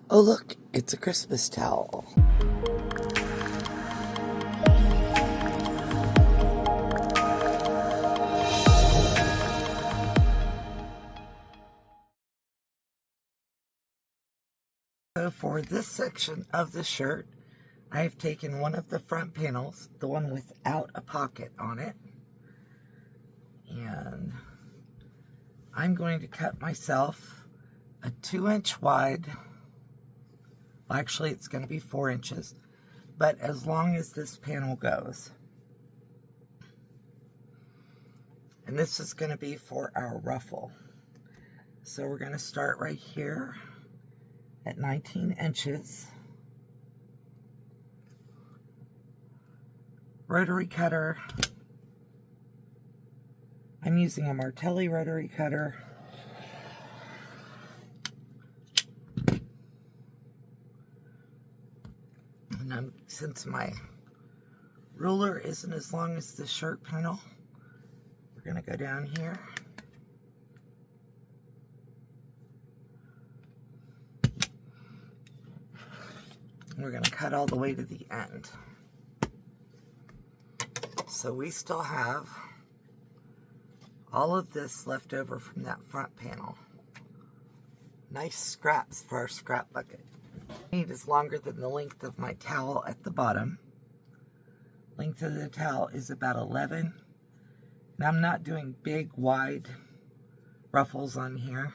Oh look, it's a Christmas towel. So for this section of the shirt, I've taken one of the front panels, the one without a pocket on it, and I'm going to cut myself a 2-inch wide, well, actually it's going to be 4 inches, but as long as this panel goes. And this is going to be for our ruffle. So we're going to start right here at 19 inches. Rotary cutter. I'm using a Martelli rotary cutter. And since my ruler isn't as long as the shirt panel, we're going to go down here. And we're going to cut all the way to the end. So we still have all of this left over from that front panel. Nice scraps for our scrap bucket. Need is longer than the length of my towel at the bottom. Length of the towel is about 11. And I'm not doing big, wide ruffles on here.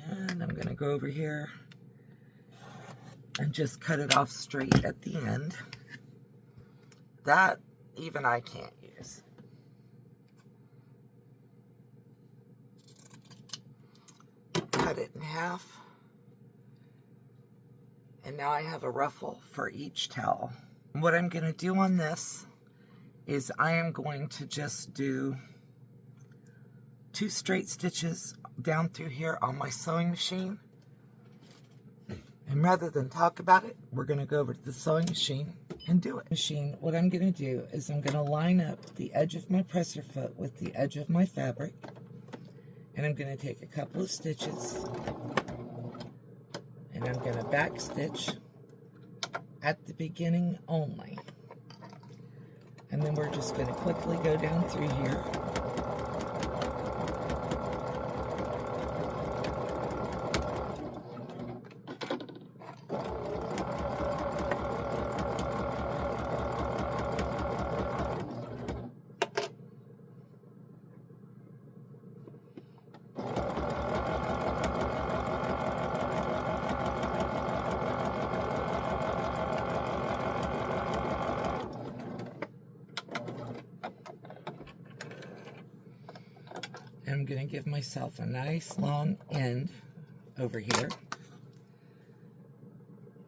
And I'm going to go over here and just cut it off straight at the end. That even I can't use. Cut it in half. And now I have a ruffle for each towel. What I'm going to do on this is I am going to just do 2 straight stitches down through here on my sewing machine. And rather than talk about it, we're going to go over to the sewing machine and do it. What I'm going to do is I'm going to line up the edge of my presser foot with the edge of my fabric. And I'm going to take a couple of stitches. And I'm going to back stitch at the beginning only. And then we're just going to quickly go down through here. I'm going to give myself a nice long end over here.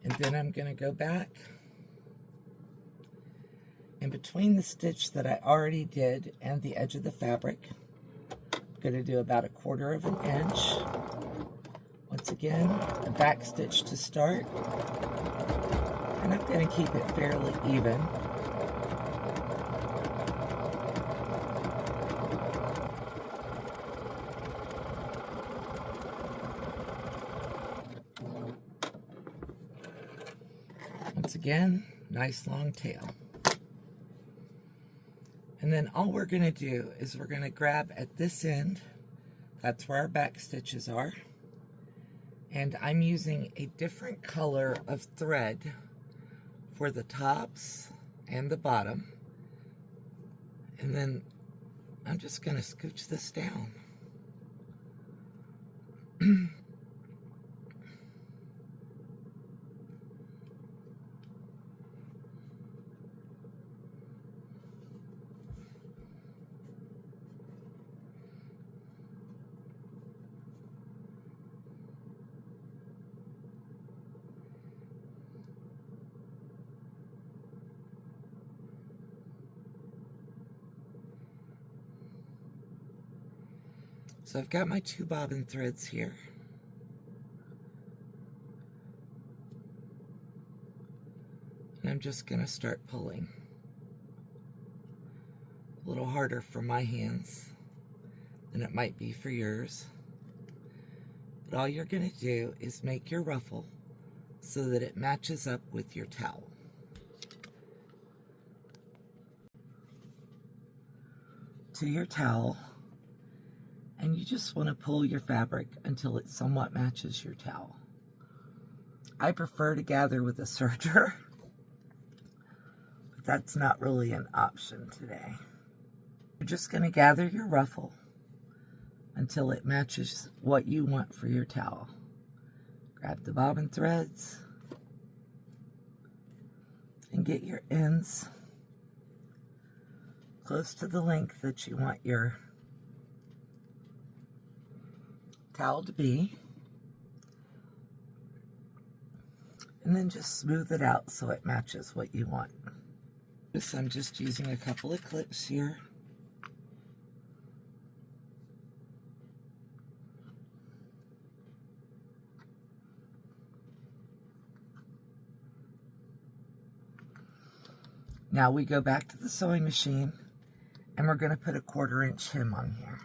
And then I'm going to go back. In between the stitch that I already did and the edge of the fabric, I'm going to do about 1/4 of an inch. Once again, a back stitch to start. And I'm going to keep it fairly even. Once again, nice long tail. And then all we're going to do is we're going to grab at this end. That's where our back stitches are. And I'm using a different color of thread for the tops and the bottom. And then I'm just going to scooch this down. So I've got my 2 bobbin threads here. And I'm just going to start pulling. A little harder for my hands than it might be for yours. But all you're going to do is make your ruffle so that it matches up with your towel. To your towel, and you just want to pull your fabric until it somewhat matches your towel. I prefer to gather with a serger, but that's not really an option today. You're just going to gather your ruffle until it matches what you want for your towel. Grab the bobbin threads and get your ends close to the length that you want your towel to be. And then just smooth it out so it matches what you want. I'm just using a couple of clips here. Now we go back to the sewing machine and we're going to put a 1/4 inch hem on here.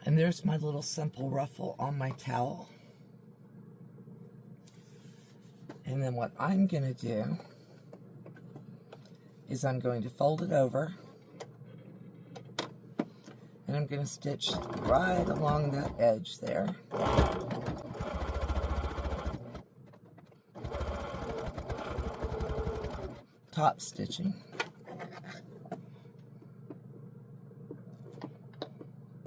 And there's my little simple ruffle on my towel. And then what I'm going to do is I'm going to fold it over. And I'm going to stitch right along that edge there. Top stitching.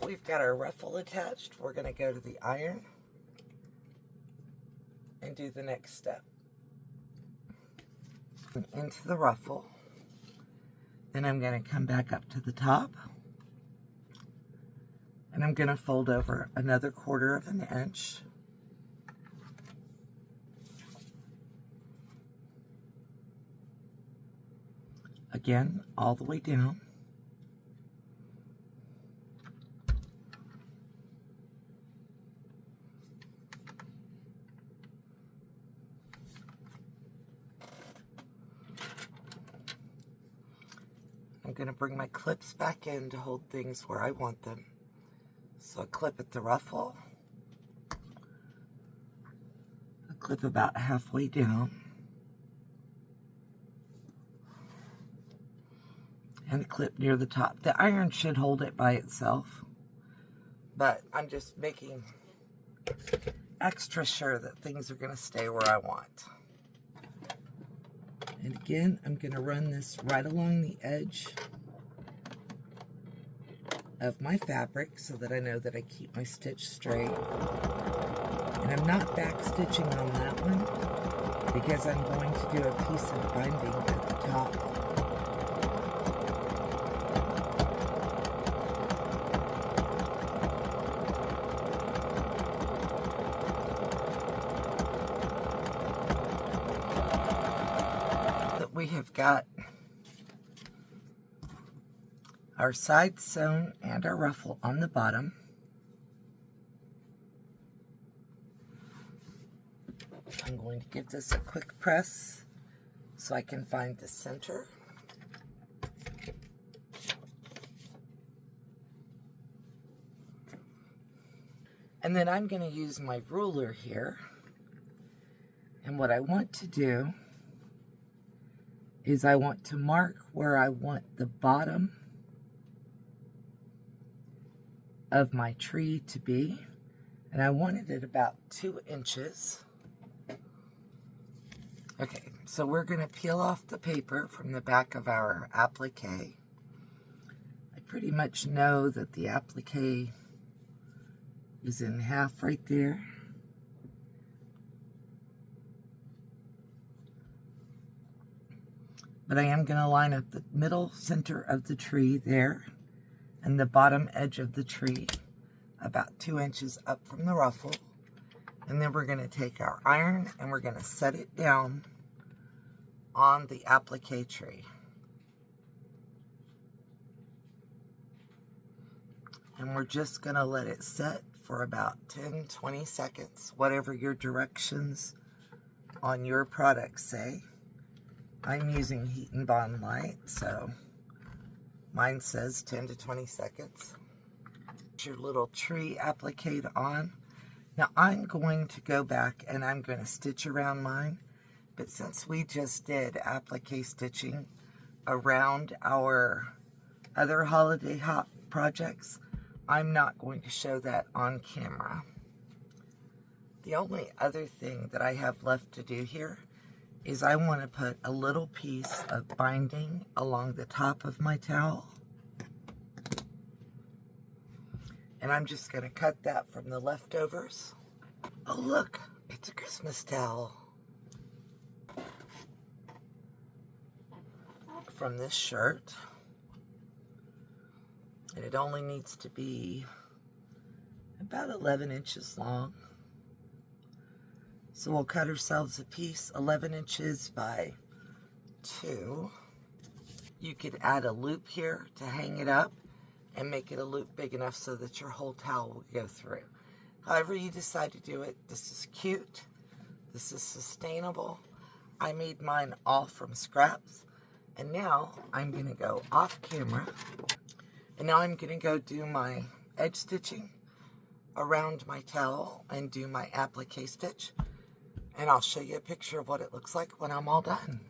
We've got our ruffle attached. We're going to go to the iron and do the next step. Into the ruffle. Then I'm going to come back up to the top. And I'm going to fold over another 1/4 inch. Again, all the way down. I'm going to bring my clips back in to hold things where I want them. So a clip at the ruffle, a clip about halfway down, and a clip near the top. The iron should hold it by itself, but I'm just making extra sure that things are going to stay where I want. And again, I'm going to run this right along the edge of my fabric so that I know that I keep my stitch straight. And I'm not back stitching on that one because I'm going to do a piece of binding at the top. We have got our side sewn and our ruffle on the bottom. I'm going to give this a quick press so I can find the center. And then I'm going to use my ruler here. And what I want to do is I want to mark where I want the bottom of my tree to be. And I want it at about 2 inches. Okay, so we're going to peel off the paper from the back of our applique. I pretty much know that the applique is in half right there. But I am going to line up the middle center of the tree there. and the bottom edge of the tree about 2 inches up from the ruffle. And then we're going to take our iron and we're going to set it down on the applique tree. And we're just going to let it set for about 10-20 seconds, whatever your directions on your product say. I'm using Heat and Bond Light, so mine says 10 to 20 seconds. Put your little tree applique on. Now I'm going to go back and I'm going to stitch around mine, but since we just did applique stitching around our other holiday hop projects, I'm not going to show that on camera. The only other thing that I have left to do here is I want to put a little piece of binding along the top of my towel. And I'm just going to cut that from the leftovers. Oh look, it's a Christmas towel. From this shirt. And it only needs to be about 11 inches long. So we'll cut ourselves a piece 11 inches by 2. You could add a loop here to hang it up and make it a loop big enough so that your whole towel will go through. However you decide to do it, this is cute. This is sustainable. I made mine all from scraps. And now I'm going to go off camera. And now I'm going to go do my edge stitching around my towel and do my applique stitch. And I'll show you a picture of what it looks like when I'm all done.